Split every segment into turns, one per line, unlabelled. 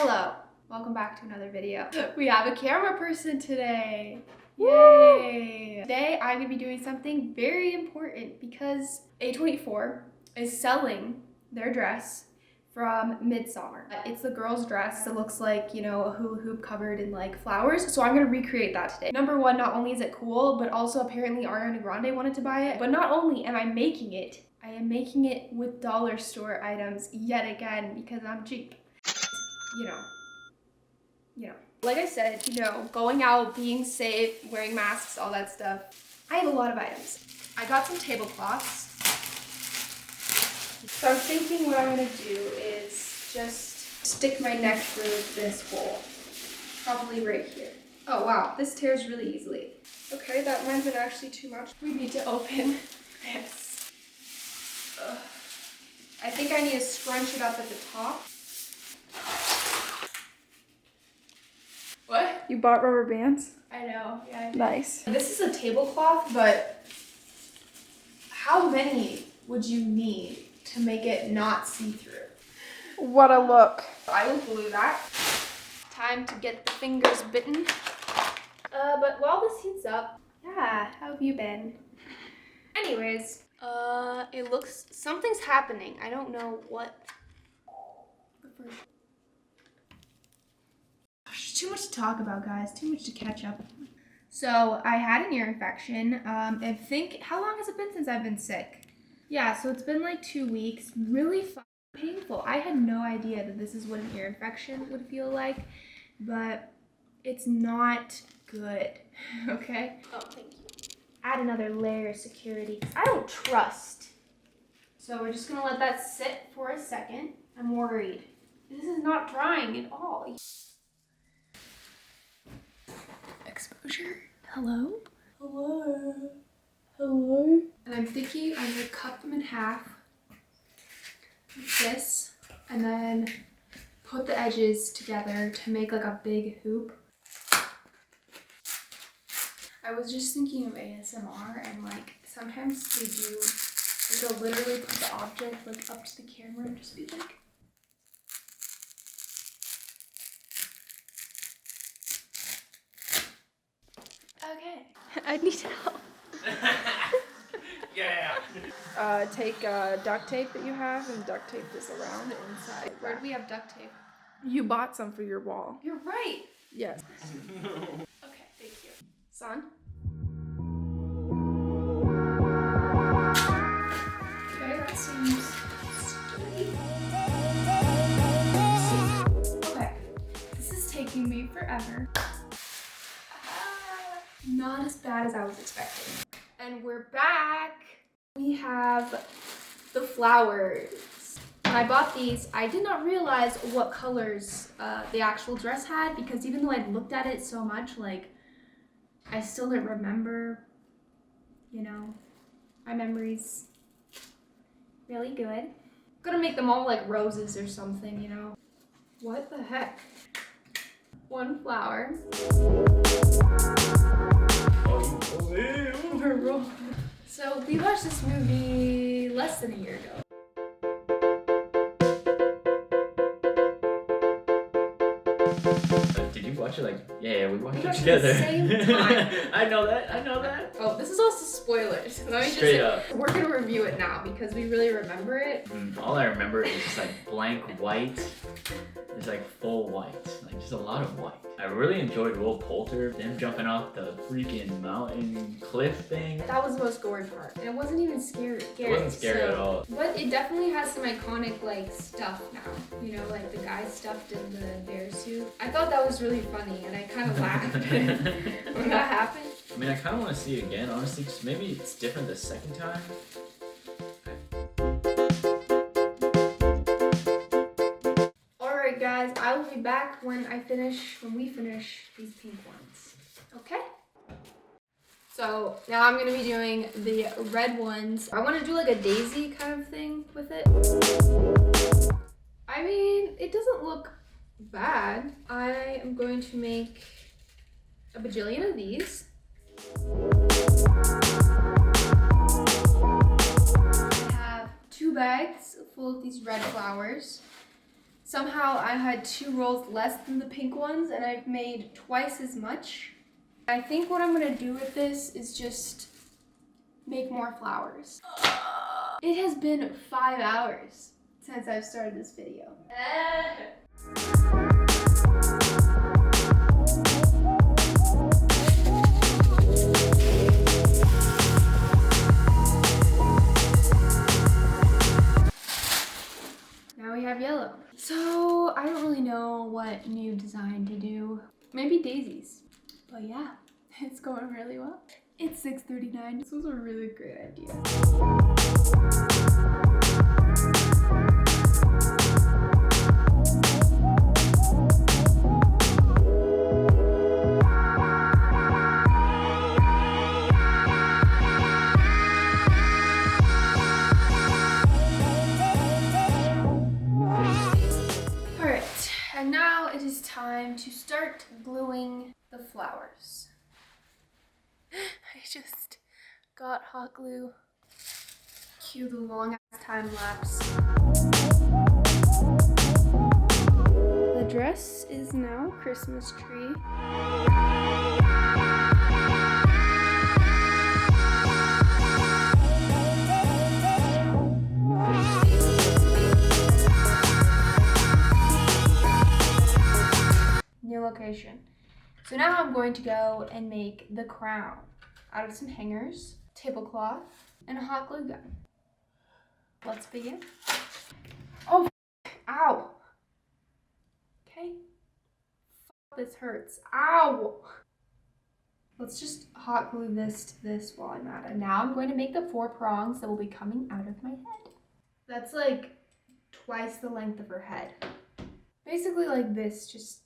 Hello, welcome back to another video. We have a camera person today. Yay! Today I'm gonna be doing something very important because A24 is selling their dress from Midsommar. It's the girl's dress that looks like, you know, a hula hoop covered in like flowers. So I'm gonna recreate that today. Number one, not only is it cool, but also apparently Ariana Grande wanted to buy it. But not only am I making it, I am making it with dollar store items yet again because I'm cheap. You know. Like I said, you know, going out, being safe, wearing masks, all that stuff. I have a lot of items. I got some tablecloths. So I was thinking what I'm gonna do is just stick my neck through this hole. Probably right here. Oh wow, this tears really easily. Okay, that might have been actually too much. We need to open this. Ugh. I think I need to scrunch it up at the top. What?
You bought rubber bands?
I know, yeah. I did.
Nice.
This is a tablecloth, but how many would you need to make it not see-through?
What a look.
I will glue that. Time to get the fingers bitten. But while this heats up, yeah, how have you been? Anyways, it looks, something's happening. I don't know what. There's too much to talk about, guys. Too much to catch up. So I had an ear infection. I think, how long has it been since I've been sick? Yeah, so it's been like 2 weeks. Really painful. I had no idea that this is what an ear infection would feel like, but it's not good. Okay? Oh, thank you. Add another layer of security because I don't trust. So we're just gonna let that sit for a second. I'm worried. This is not drying at all. Exposure. Hello? Hello? Hello? And I'm thinking I'm gonna cut them in half like this and then put the edges together to make like a big hoop. I was just thinking of ASMR and like sometimes they do, like they'll literally put the object like up to the camera and just be like, okay, I need help.
Yeah.
Take duct tape that you have and duct tape this around the inside.
Where do we have duct tape?
You bought some for your wall.
You're right.
Yes.
Okay, thank you. Son? Okay, that seems steady. Okay, this is taking me forever. Not as bad as I was expecting. And we're back. We have the flowers. When I bought these, I did not realize what colors the actual dress had because even though I'd looked at it so much, like, I still didn't remember, you know, my memory's really good. I'm gonna make them all like roses or something, you know. What the heck? One flower. We're rolling. So we watched this movie less than a year ago.
Did you watch it like, yeah, we watched
We
it
watched it at
together.
the same time.
I know that.
Oh, this is also spoilers. Let me just
Straight
say,
up.
we're gonna review it now because we really remember it.
All I remember is just like blank white. It's like full white, like just a lot of white. I really enjoyed Will Poulter, them jumping off the freaking mountain cliff thing.
That was the most gory part. And it wasn't even scary.
It wasn't scary at all.
But it definitely has some iconic like stuff now. You know, like the guy stuffed in the bear suit. I thought that was really funny and I kind of laughed when that happened.
I mean, I kind of want to see it again, honestly, because maybe it's different the second time.
Alright guys, I will be back when we finish these pink ones. Okay? So now I'm gonna be doing the red ones. I want to do like a daisy kind of thing with it. I mean, it doesn't look bad. I am going to make a bajillion of these. I have 2 bags full of these red flowers. Somehow I had 2 rolls less than the pink ones and I've made twice as much. I think what I'm gonna do with this is just make more flowers. It has been 5 hours since I've started this video. Now we have yellow. So I don't really know what new design to do. Maybe daisies. But yeah, it's going really well. It's 6:39. This was a really great idea. Alright, and now it is time to start gluing the flowers. I just got hot glue. Cue the long ass time lapse. The dress is now Christmas tree. New location. So now I'm going to go and make the crown out of some hangers, tablecloth, and a hot glue gun. Let's begin. Oh, ow. Okay. This hurts. Ow. Let's just hot glue this to this while I'm at it. Now I'm going to make the 4 prongs that will be coming out of my head. That's like twice the length of her head. Basically like this, just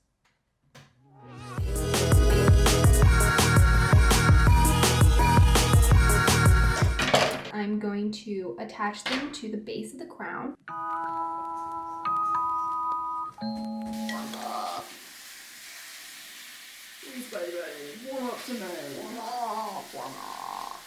I'm going to attach them to the base of the crown. Please, baby, warm up to me. Warm up, warm up.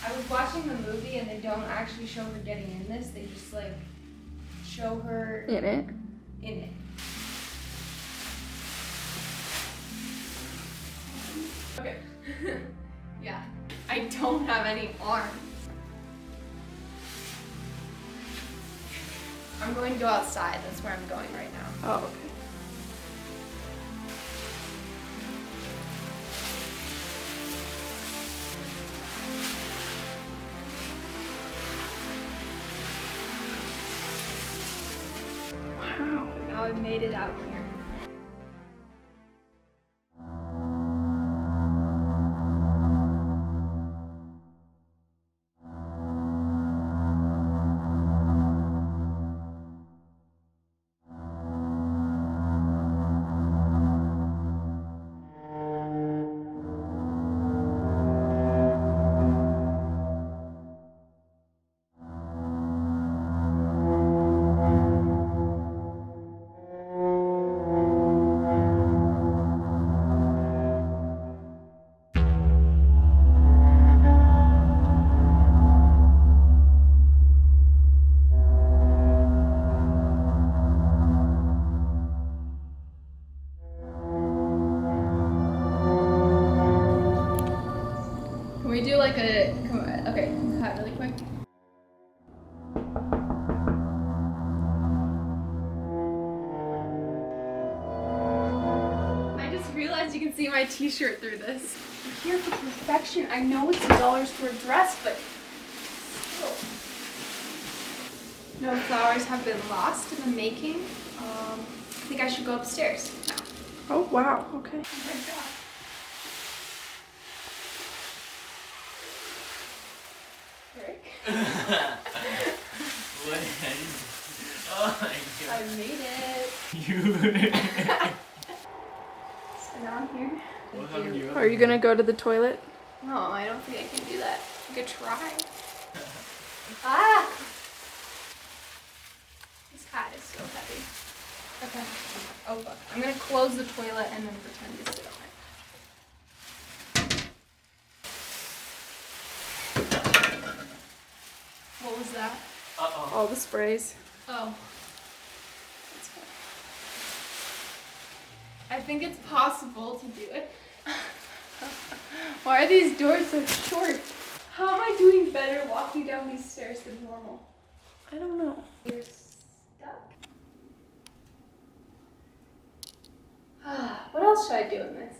I was watching the movie and they don't actually show her getting in this. They just like show her
In it.
in it. Okay. Yeah. I don't have any arms. I'm going to go outside. That's where I'm going right now.
Oh, okay. Wow.
Now I've made it out here. Can we do like a, okay, cut really quick. I just realized you can see my t-shirt through this. I'm here for perfection. I know it's a dollar store dress, but still. No flowers have been lost in the making. I think I should go upstairs now.
Oh, wow. Okay.
Oh my god. Eric?
What? Oh my
I
god.
made it.
You.
So now I'm here.
What happened to your
Are you gonna go to the toilet?
No, I don't think I can do that. I could try. Ah! This hat is so heavy. Okay. Oh fuck. I'm gonna close the toilet and then pretend to sit on it. What was that?
Uh-oh.
All the sprays.
Oh. That's fine. I think it's possible to do it. Why are these doors so short? How am I doing better walking down these stairs than normal?
I don't know.
You're stuck? What else should I do in this?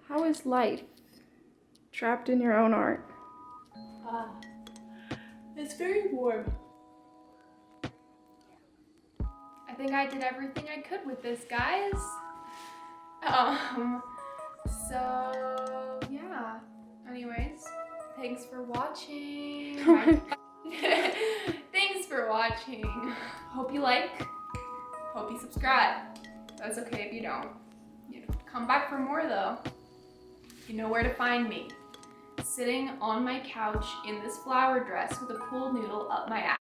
How is life? Trapped in your own art.
It's very warm. I think I did everything I could with this, guys. So yeah. Anyways, thanks for watching. Thanks for watching. Hope you like. Hope you subscribe. That's okay if you don't. You know, come back for more though. You know where to find me. Sitting on my couch in this flower dress with a pool noodle up my ass.